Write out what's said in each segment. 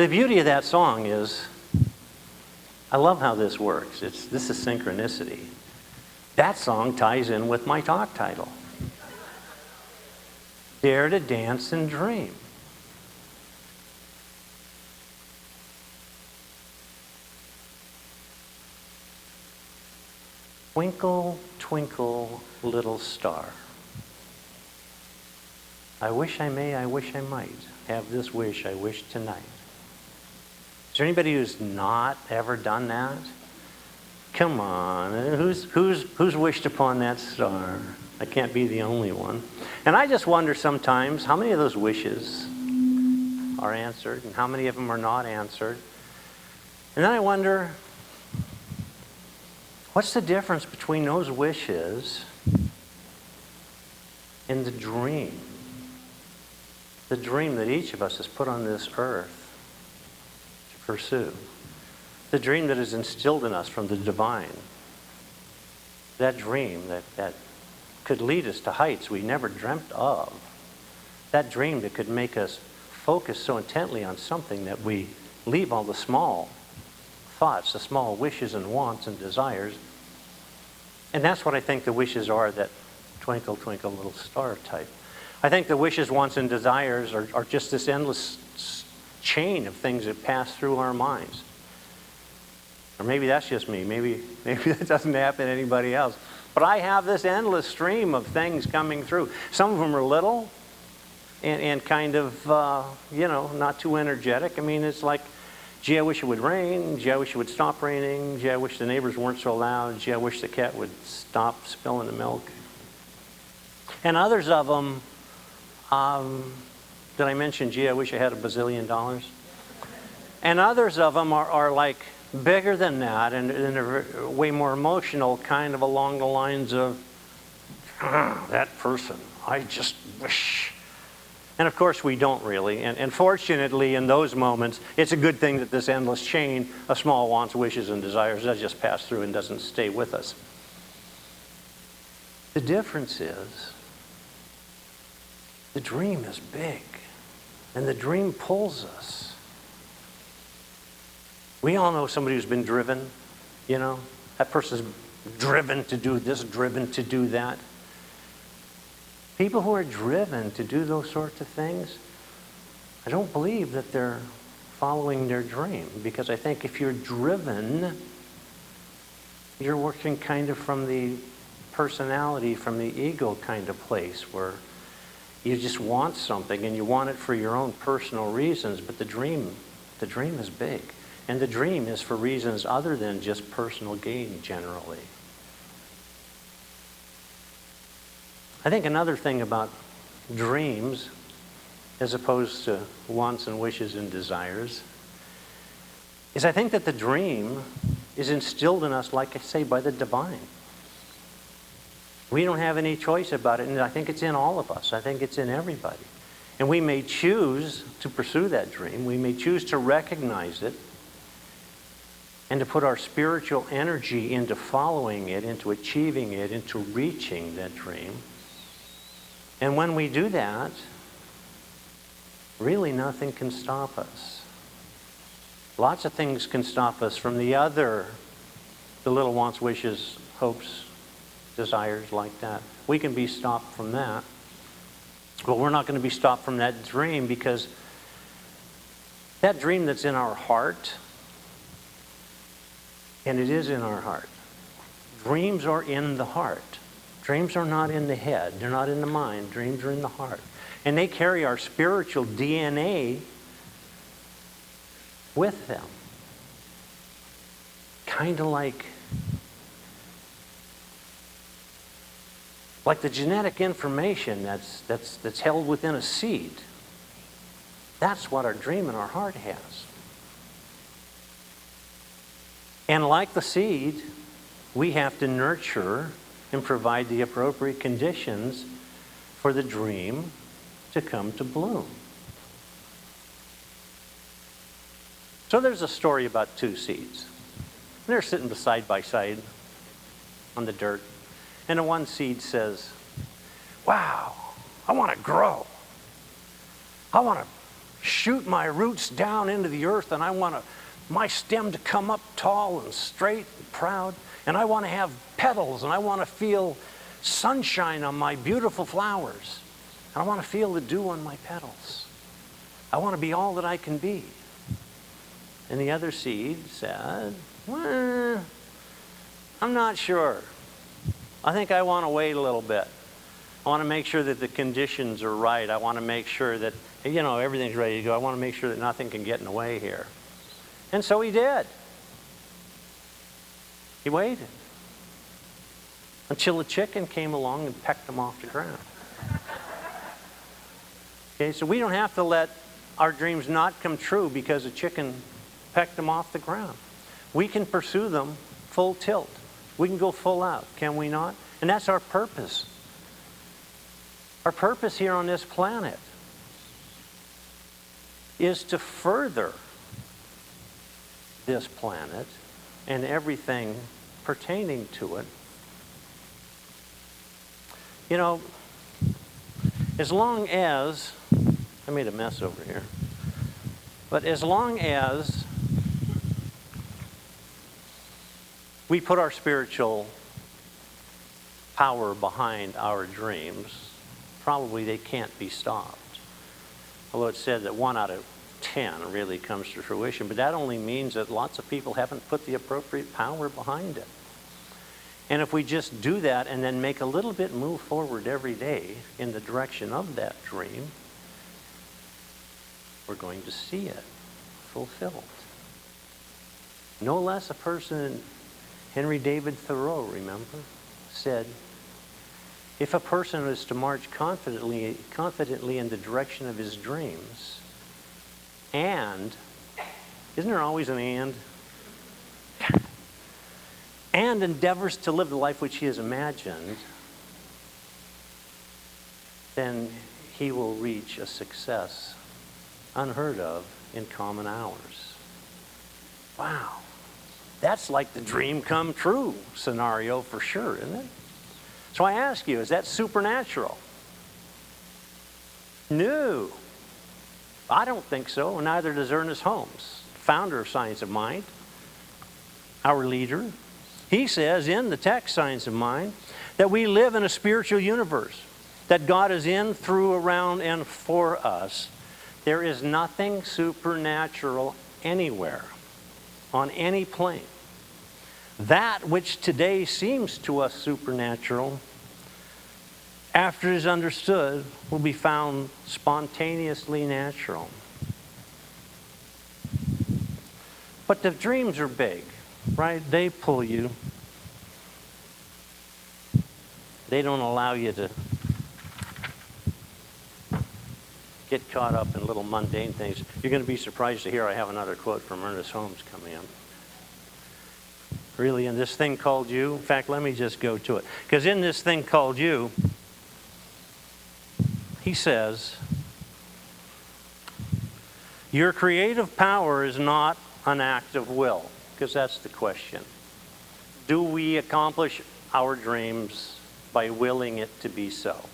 the beauty of that song is, I love how this works. This is synchronicity. That song ties in with my talk title. Dare to dance and dream. Twinkle, twinkle, little star. I wish I may, I wish I might have this wish I wish tonight. Is there anybody who's not ever done that? Come on, who's wished upon that star? I can't be the only one. And I just wonder sometimes how many of those wishes are answered and how many of them are not answered. And then I wonder, what's the difference between those wishes and the dream? The dream that each of us has put on this earth to pursue. The dream that is instilled in us from the divine. That dream that could lead us to heights we never dreamt of. That dream that could make us focus so intently on something that we leave all the small thoughts, the small wishes and wants and desires. And that's what I think the wishes are, that twinkle, twinkle, little star type. I think the wishes, wants, and desires are just this endless chain of things that pass through our minds. Or maybe that's just me. Maybe that doesn't happen to anybody else. But I have this endless stream of things coming through. Some of them are little and kind of, not too energetic. I mean, it's like, gee, I wish it would rain. Gee, I wish it would stop raining. Gee, I wish the neighbors weren't so loud. Gee, I wish the cat would stop spilling the milk. And others of them, did I mention, gee, I wish I had $1 bazillion? And others of them are like bigger than that, and they're way more emotional, kind of along the lines of, that person, I just wish. And of course we don't really. And fortunately in those moments, it's a good thing that this endless chain of small wants, wishes, and desires does just pass through and doesn't stay with us. The difference is, the dream is big, and the dream pulls us. We all know somebody who's been driven, that person's driven to do this, driven to do that. People who are driven to do those sorts of things, I don't believe that they're following their dream, because I think if you're driven, you're working kind of from the personality, from the ego kind of place, where you just want something and you want it for your own personal reasons, but the dream is big. And the dream is for reasons other than just personal gain generally. I think another thing about dreams, as opposed to wants and wishes and desires, is I think that the dream is instilled in us, like I say, by the divine. We don't have any choice about it, and I think it's in all of us. I think it's in everybody. And we may choose to pursue that dream. We may choose to recognize it and to put our spiritual energy into following it, into achieving it, into reaching that dream. And when we do that, really nothing can stop us. Lots of things can stop us from the little wants, wishes, hopes, desires like that. We can be stopped from that. But we're not going to be stopped from that dream, because that dream that's in our heart, and it is in our heart. Dreams are in the heart. Dreams are not in the head. They're not in the mind. Dreams are in the heart. And they carry our spiritual DNA with them. Kind of like the genetic information that's held within a seed. That's what our dream in our heart has. And like the seed, we have to nurture and provide the appropriate conditions for the dream to come to bloom. So there's a story about two seeds. They're sitting side by side on the dirt. And the one seed says, wow, I want to grow. I want to shoot my roots down into the earth, and I want my stem to come up tall and straight and proud. And I want to have petals, and I want to feel sunshine on my beautiful flowers. And I want to feel the dew on my petals. I want to be all that I can be. And the other seed said, well, I'm not sure. I think I want to wait a little bit. I want to make sure that the conditions are right. I want to make sure that, everything's ready to go. I want to make sure that nothing can get in the way here. And so he did. He waited until a chicken came along and pecked him off the ground. Okay, so we don't have to let our dreams not come true because a chicken pecked them off the ground. We can pursue them full tilt. We can go full out, can we not? And that's our purpose. Our purpose here on this planet is to further this planet and everything pertaining to it. As long as, I made a mess over here, but as long as we put our spiritual power behind our dreams, probably they can't be stopped. Although it's said that 1 out of 10 really comes to fruition, but that only means that lots of people haven't put the appropriate power behind it. And if we just do that and then make a little bit move forward every day in the direction of that dream, we're going to see it fulfilled. No less a person, Henry David Thoreau, remember, said, if a person is to march confidently in the direction of his dreams, and, isn't there always an and endeavors to live the life which he has imagined, then he will reach a success unheard of in common hours. Wow. That's like the dream come true scenario for sure, isn't it? So I ask you, is that supernatural? No. I don't think so, and neither does Ernest Holmes, founder of Science of Mind, our leader. He says in the text, Science of Mind, that we live in a spiritual universe, that God is in, through, around, and for us. There is nothing supernatural anywhere, on any plane. That which today seems to us supernatural, after it is understood, will be found spontaneously natural. But the dreams are big, right? They pull you. They don't allow you to get caught up in little mundane things. You're going to be surprised to hear I have another quote from Ernest Holmes coming up. Really, in this thing called you, in fact, let me just go to it. Because in this thing called you, he says, your creative power is not an act of will. Because that's the question. Do we accomplish our dreams by willing it to be so?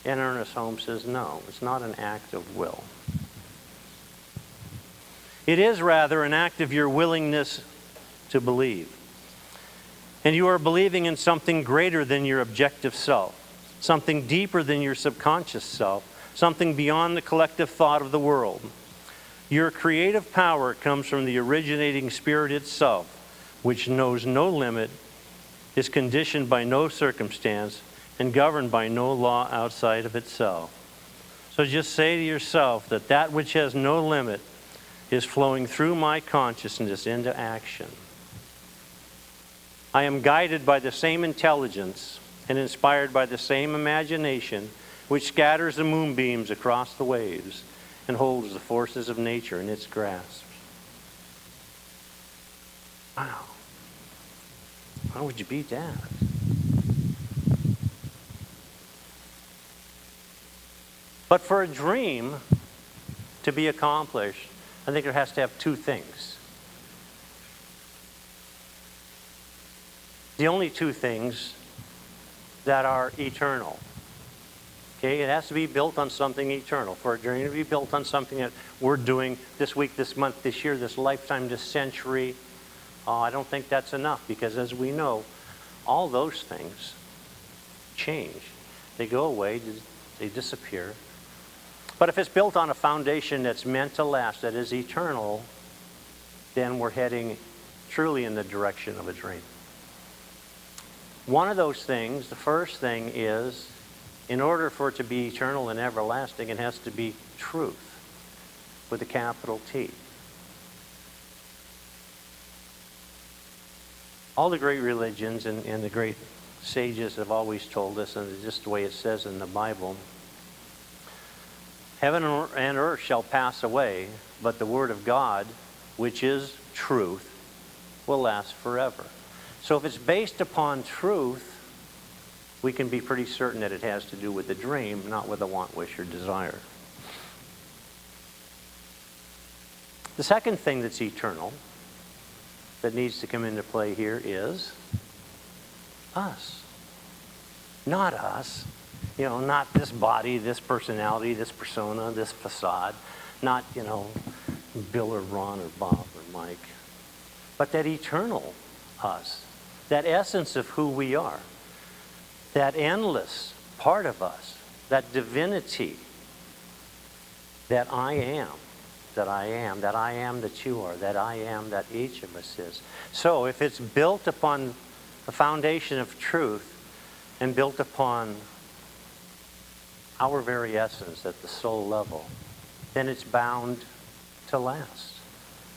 And Ernest Holmes says, no, it's not an act of will. It is rather an act of your willingness to believe. And you are believing in something greater than your objective self, something deeper than your subconscious self, something beyond the collective thought of the world. Your creative power comes from the originating spirit itself, which knows no limit, is conditioned by no circumstance, and governed by no law outside of itself. So just say to yourself that that which has no limit is flowing through my consciousness into action. I am guided by the same intelligence and inspired by the same imagination which scatters the moonbeams across the waves and holds the forces of nature in its grasp. Wow. How would you beat that? But for a dream to be accomplished, I think it has to have two things. The only two things that are eternal. Okay, it has to be built on something eternal. For a dream to be built on something that we're doing this week, this month, this year, this lifetime, this century, I don't think that's enough, because as we know, all those things change. They go away, they disappear. But if it's built on a foundation that's meant to last, that is eternal, then we're heading truly in the direction of a dream. One of those things, the first thing is, in order for it to be eternal and everlasting, it has to be truth with a capital T. All the great religions and the great sages have always told us, and it's just the way it says in the Bible, heaven and earth shall pass away, but the word of God, which is truth, will last forever. So if it's based upon truth, we can be pretty certain that it has to do with the dream, not with a want, wish, or desire. The second thing that's eternal that needs to come into play here is us. Not us. You know, not this body, this personality, this persona, this facade. Not, Bill or Ron or Bob or Mike. But that eternal us. That essence of who we are. That endless part of us, that divinity, that I am, that I am, that I am that you are, that I am that each of us is. So if it's built upon the foundation of truth and built upon our very essence at the soul level, then it's bound to last.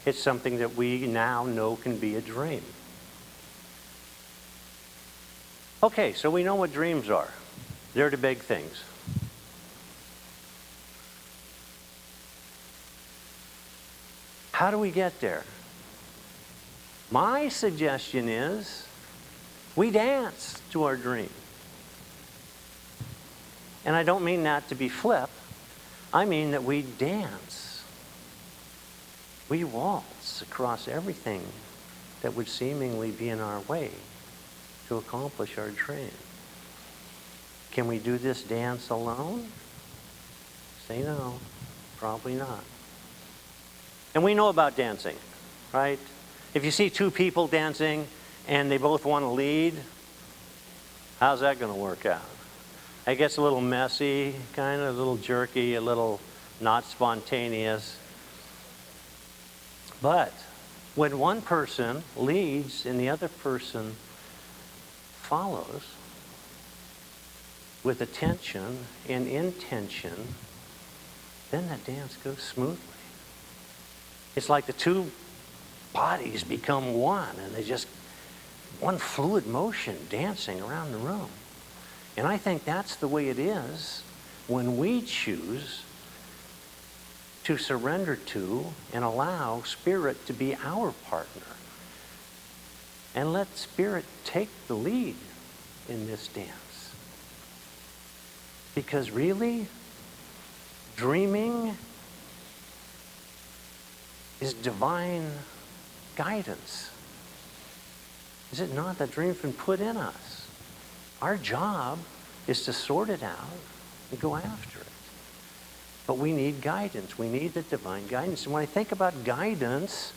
It's something that we now know can be a dream. Okay, so we know what dreams are. They're the big things. How do we get there? My suggestion is we dance to our dream. And I don't mean that to be flip. I mean that we dance. We waltz across everything that would seemingly be in our way to accomplish our dream. Can we do this dance alone? Say no, probably not. And we know about dancing, right? If you see two people dancing and they both want to lead, how's that going to work out? It gets a little messy, kind of a little jerky, a little not spontaneous. But when one person leads and the other person follows with attention and intention, then the dance goes smoothly. It's like the two bodies become one, and they just one fluid motion dancing around the room. And I think that's the way it is when we choose to surrender to and allow Spirit to be our partner. And let Spirit take the lead in this dance. Because really, dreaming is divine guidance. Is it not? That dream's been put in us. Our job is to sort it out and go after it. But we need guidance. We need the divine guidance. And when I think about guidance,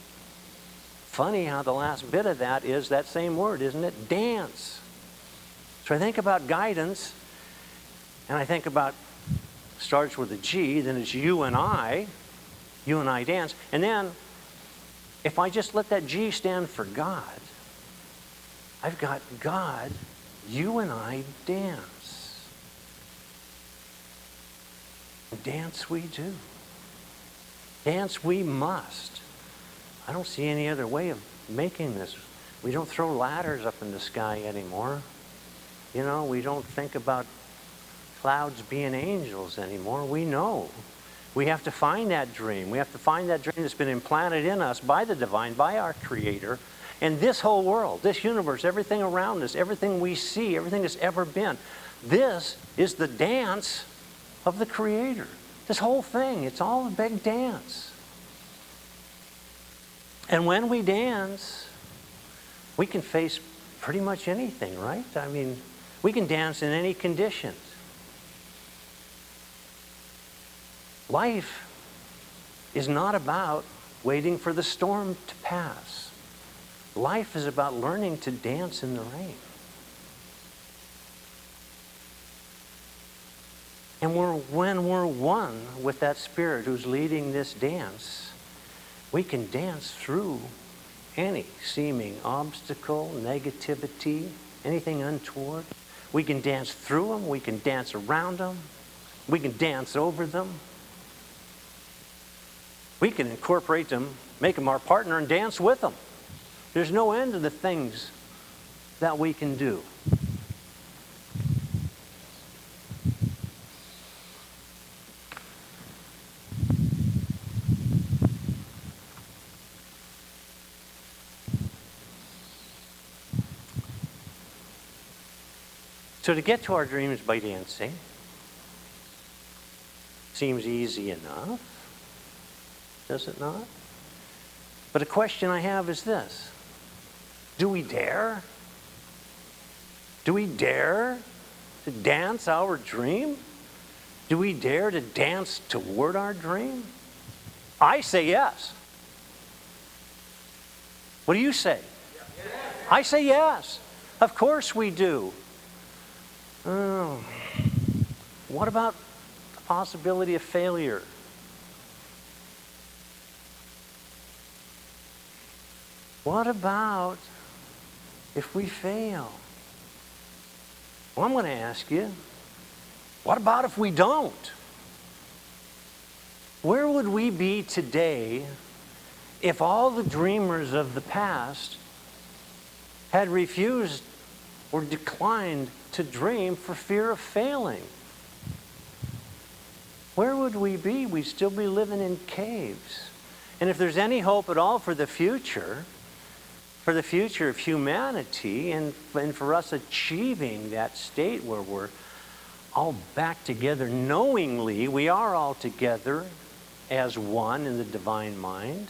funny how the last bit of that is that same word, isn't it? Dance. So I think about guidance, and I think about, starts with a G, then it's you and I dance. And then, if I just let that G stand for God, I've got God, you and I dance. Dance we do. Dance we must. I don't see any other way of making this. We don't throw ladders up in the sky anymore. We don't think about clouds being angels anymore. We know. We have to find that dream. We have to find that dream that's been implanted in us by the divine, by our Creator. And this whole world, this universe, everything around us, everything we see, everything that's ever been, this is the dance of the Creator. This whole thing, it's all a big dance. And when we dance, we can face pretty much anything, right? I mean, we can dance in any conditions. Life is not about waiting for the storm to pass. Life is about learning to dance in the rain. And when we're one with that Spirit who's leading this dance, we can dance through any seeming obstacle, negativity, anything untoward. We can dance through them. We can dance around them. We can dance over them. We can incorporate them, make them our partner, and dance with them. There's no end to the things that we can do. So to get to our dreams by dancing seems easy enough, does it not? But a question I have is this: do we dare? Do we dare to dance our dream? Do we dare to dance toward our dream? I say yes. What do you say? Yes. I say yes. Of course we do. Oh. What about the possibility of failure? What about if we fail? Well, I'm going to ask you, what about if we don't? Where would we be today if all the dreamers of the past had refused or declined to dream for fear of failing? Where would we be? We'd still be living in caves. And if there's any hope at all for the future of humanity, and for us achieving that state where we're all back together knowingly, we are all together as one in the divine mind.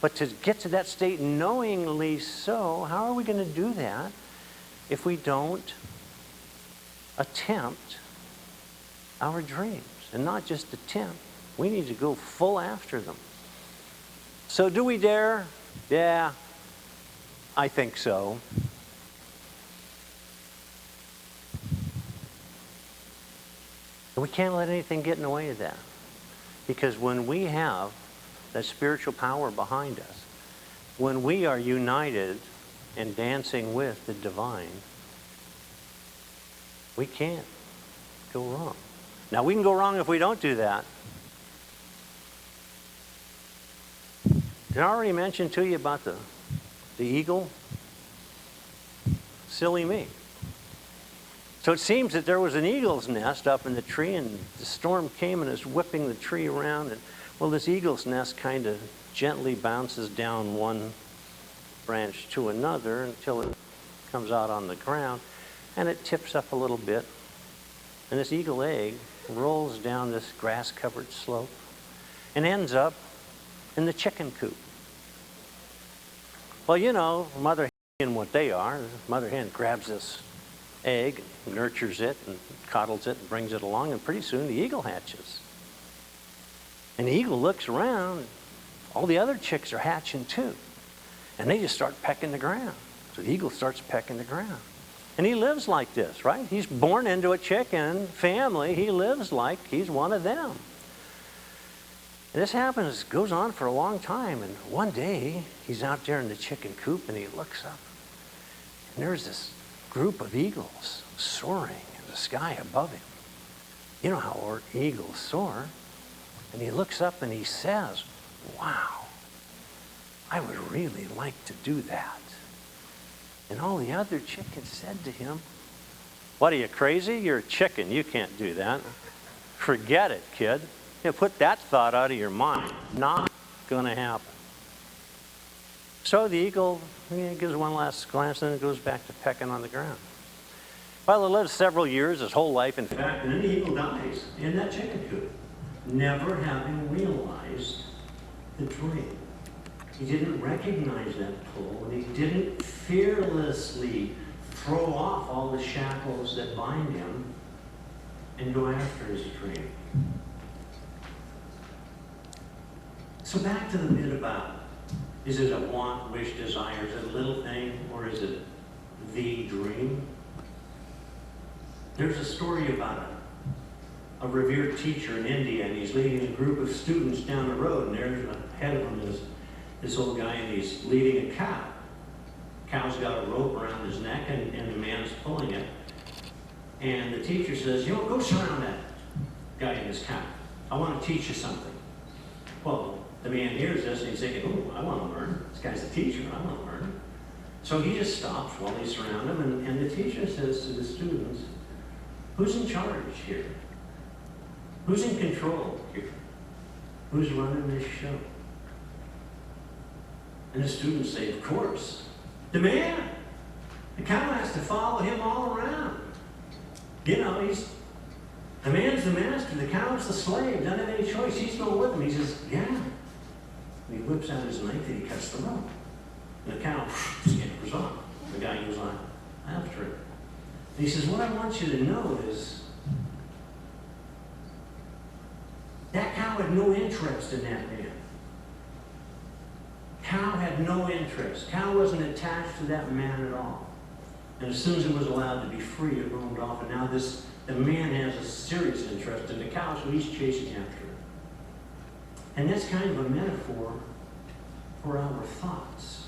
But to get to that state knowingly so, how are we going to do that if we don't attempt our dreams? And not just attempt, we need to go full after them. So do we dare? Yeah, I think so. And we can't let anything get in the way of that. Because when we have that spiritual power behind us, when we are united and dancing with the divine, we can't go wrong. Now, we can go wrong if we don't do that. Did I already mention to you about the eagle? Silly me. So it seems that there was an eagle's nest up in the tree, and the storm came and is whipping the tree around. And, well, this eagle's nest kind of gently bounces down one branch to another until it comes out on the ground, and it tips up a little bit. And this eagle egg rolls down this grass-covered slope and ends up in the chicken coop. Well, you know, mother hen, what they are, the mother hen grabs this egg, nurtures it, and coddles it, and brings it along, and pretty soon the eagle hatches. And the eagle looks around, all the other chicks are hatching too. And they just start pecking the ground. So the eagle starts pecking the ground. And he lives like this, right? He's born into a chicken family. He lives like he's one of them. And this happens, goes on for a long time. And one day, he's out there in the chicken coop, and he looks up. And there's this group of eagles soaring in the sky above him. You know how eagles soar. And he looks up and he says, "Wow, I would really like to do that." And all the other chickens said to him, "What, are you crazy? You're a chicken. You can't do that. Forget it, kid. You know, put that thought out of your mind. Not going to happen." So the eagle gives one last glance, and then it goes back to pecking on the ground. Well, it lives several years, his whole life, in fact, and then the eagle dies in that chicken coop, never having realized the dream. He didn't recognize that pull, and he didn't fearlessly throw off all the shackles that bind him and go after his dream. So back to the bit about, is it a want, wish, desire? Is it a little thing, or is it the dream? There's a story about a revered teacher in India, and he's leading a group of students down the road, and there's ahead of him is this old guy, and he's leading a cow. Cow's got a rope around his neck, and the man's pulling it. And the teacher says, go surround that guy and his cow. I want to teach you something. Well, the man hears this, and he's thinking, oh, I want to learn. This guy's a teacher, I want to learn. So he just stops while he's surrounding him, and the teacher says to the students, who's in charge here? Who's in control here? Who's running this show? And the students say, of course, the man. The cow has to follow him all around. The man's the master, the cow's the slave, doesn't have any choice. He's going with him. He says, yeah. And he whips out his knife and he cuts the rope. And the cow scampers off. The guy goes on after it. And he says, what I want you to know is that cow had no interest in that man. Cow had no interest. Cow wasn't attached to that man at all. And as soon as it was allowed to be free, it roamed off. And now the man has a serious interest in the cow, so he's chasing after it. And that's kind of a metaphor for our thoughts.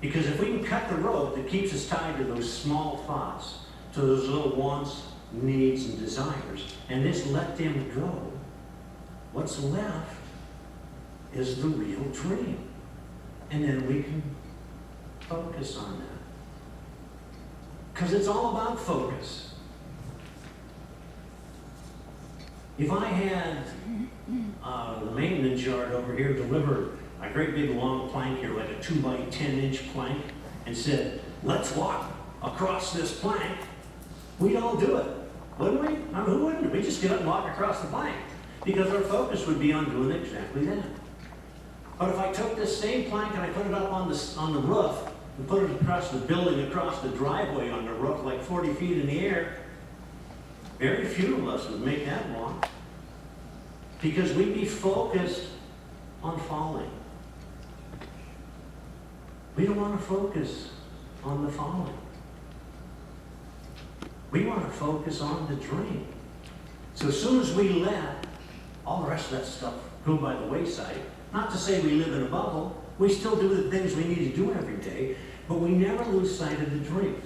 Because if we can cut the rope that keeps us tied to those small thoughts, to those little wants, needs, and desires, and just let them go, what's left is the real dream. And then we can focus on that. Because it's all about focus. If I had the maintenance yard over here deliver a great big long plank here, like a 2 by 10 inch plank, and said, let's walk across this plank, we'd all do it, wouldn't we? I mean, who wouldn't? We'd just get up and walk across the plank, because our focus would be on doing exactly that. But if I took this same plank and I put it up on the roof, and put it across the building, across the driveway on the roof, like 40 feet in the air, very few of us would make that walk. Because we'd be focused on falling. We don't want to focus on the falling. We want to focus on the dream. So as soon as we let all the rest of that stuff go by the wayside, not to say we live in a bubble, we still do the things we need to do every day, but we never lose sight of the dream.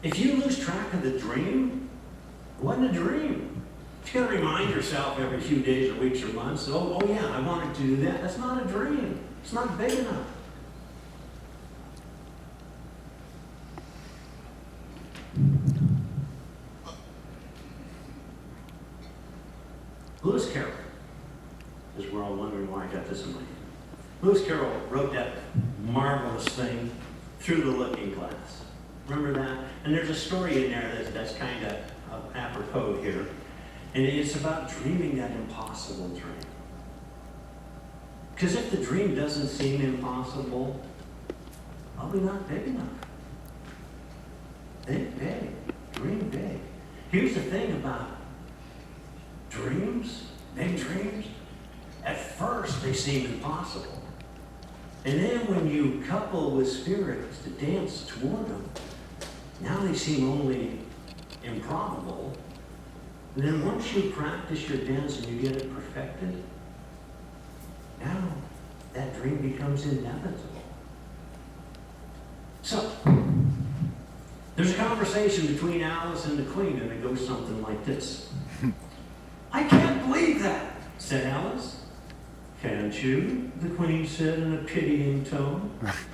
If you lose track of the dream, it wasn't a dream. You got to remind yourself every few days or weeks or months, oh yeah, I wanted to do that. That's not a dream. It's not big enough. Lewis Carroll is we're all wondering why I got this in my hand. Lewis Carroll wrote that marvelous thing, Through the Looking Glass. Remember that? And there's a story in there that's kind of apropos here. And it's about dreaming that impossible dream. Because if the dream doesn't seem impossible, probably not big enough. Think big. Dream big. Here's the thing about dreams, big dreams. At first, they seem impossible. And then when you couple with spirits to dance toward them, now they seem only improbable. And then once you practice your dance and you get it perfected, now that dream becomes inevitable. So, there's a conversation between Alice and the Queen, and it goes something like this. I can't believe that, said Alice. Can't you? The Queen said in a pitying tone.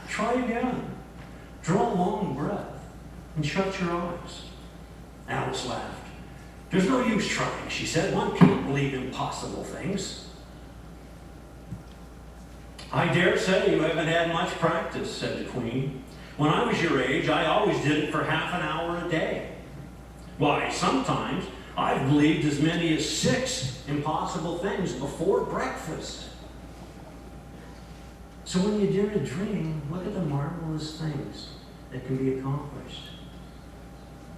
Try again. Draw a long breath and shut your eyes. Alice laughed. There's no use trying, she said. One can't believe impossible things. I dare say you haven't had much practice, said the Queen. When I was your age, I always did it for half an hour a day. Why, sometimes I've believed as many as 6 impossible things before breakfast. So when you dare to dream, look at the marvelous things that can be accomplished.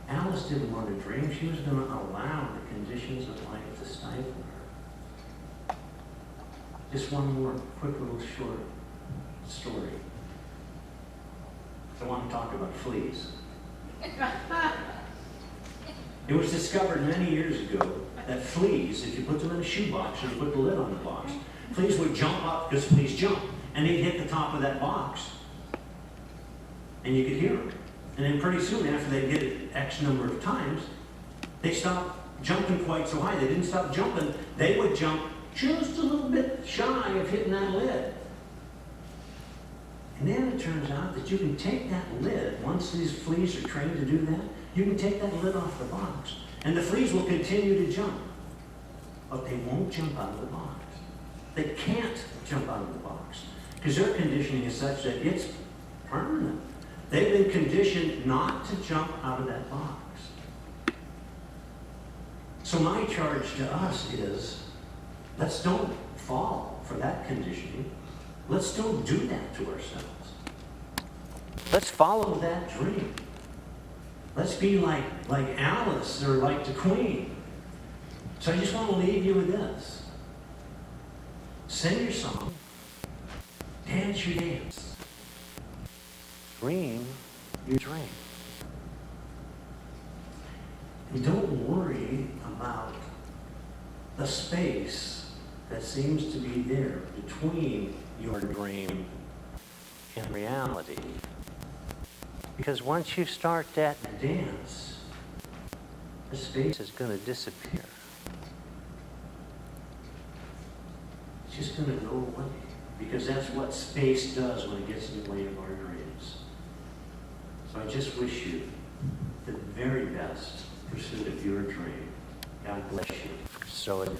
Alice didn't want to dream. She was going to allow the conditions of life to stifle her. Just one more quick little short story. I want to talk about fleas. It was discovered many years ago that fleas, if you put them in a shoebox and you put the lid on the box, fleas would jump up, because fleas jump, and they'd hit the top of that box. And you could hear them. And then pretty soon, after they did it X number of times, they stopped jumping quite so high. They didn't stop jumping. They would jump just a little bit shy of hitting that lid. And then it turns out that you can take that lid, once these fleas are trained to do that, you can take that lid off the box. And the fleas will continue to jump. But they won't jump out of the box. They can't jump out of the box. Because their conditioning is such that it's permanent. They've been conditioned not to jump out of that box. So my charge to us is, let's don't fall for that conditioning. Let's don't do that to ourselves. Let's follow that dream. Let's be like Alice or like the Queen. So I just want to leave you with this. Sing your song. Dance your dance. Dream your dream. And don't worry about the space that seems to be there between your dream and reality. Because once you start that dance, the space is going to disappear. It's just going to go away. Because that's what space does when it gets in the way of our dreams. So I just wish you the very best pursuit of your dream. God bless you. So it is.